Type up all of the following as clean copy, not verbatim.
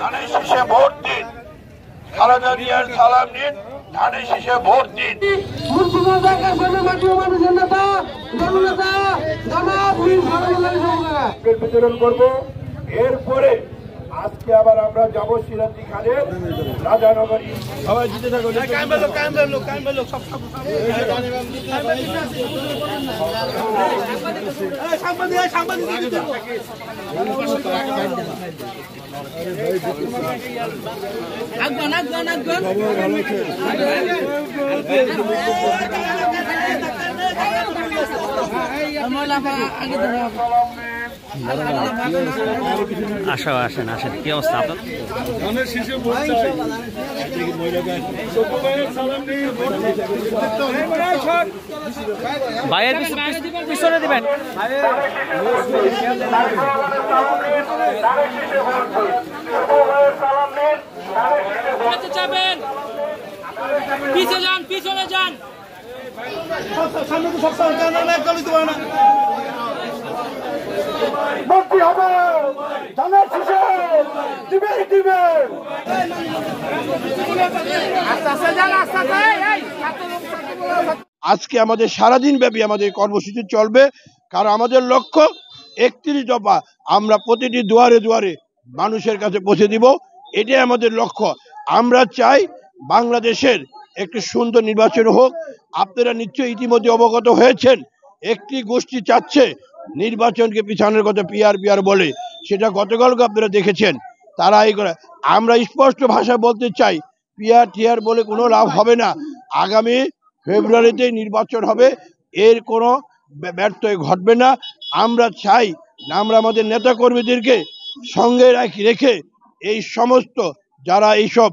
ধানের শীষে ভোট দিন, খালেদা জিয়ার সালাম নিন, ধানের শীষে ভোট দিন। বিতরণ করবো। এরপরে আজকে আবার আমরা যাবো সিরাজি খানের রাজানগরী। সবাই জিতে থাকো। আসেন কি অবস্থা আপনার? ভাইয়ের পিছনে দিবেন। পিছনে যান। মুক্তি হবে, ধানের শীষে দিবে। আজকে আমাদের সারাদিন ব্যাপী আমাদের কর্মসূচি চলবে, কারণ আমাদের লক্ষ্য 31 দফা আমরা প্রতিটি দুয়ারে দুয়ারে মানুষের কাছে পৌঁছে দিব। এটাই আমাদের লক্ষ্য। আমরা চাই বাংলাদেশের একটি সুন্দর নির্বাচন হোক। আপনারা নিশ্চয়ই ইতিমধ্যে অবগত হয়েছেন, একটি গোষ্ঠী চাচ্ছে নির্বাচনকে পিছানোর কথা, পিআর বলে। সেটা গতকালকে আপনারা দেখেছেন। তারা এই করে, আমরা স্পষ্ট ভাষায় বলতে চাই, পিআর বলে কোনো লাভ হবে না। আগামী ফেব্রুয়ারিতে নির্বাচন হবে, এর কোনো ব্যর্থ ঘটবে না। আমরা চাই আমরা আমাদের নেতা কর্মীদেরকে সঙ্গে রেখে এই সমস্ত যারা এইসব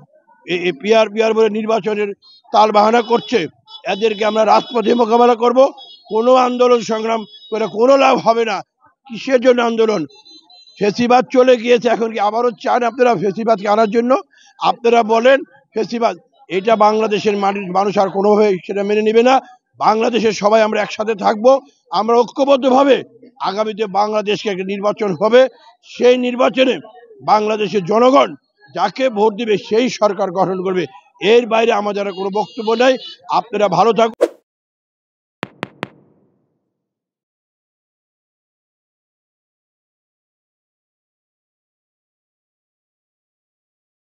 পিআর বলে নির্বাচনের তাল বাহানা করছে, এদেরকে আমরা রাজপথে মোকাবেলা করব। কোনো আন্দোলন সংগ্রাম করে কোনো লাভ হবে না। কিসের জন্য আন্দোলন? ফেসিবাদ চলে গিয়েছে, এখন কি আবারও চান আপনারা ফেসিবাদকে আনার জন্য? আপনারা বলেন ফেসিবাদ, এটা বাংলাদেশের মানুষ আর কোনোভাবে সেটা মেনে নেবে না। বাংলাদেশের সবাই আমরা একসাথে থাকবো। আমরা ঐক্যবদ্ধভাবে আগামীতে বাংলাদেশকে একটা নির্বাচন হবে। সেই নির্বাচনে বাংলাদেশের জনগণ যাকে ভোট দিবে সেই সরকার গঠন করবে। এর বাইরে আমাদের কোনো বক্তব্য নাই। আপনারা ভালো থাকুন।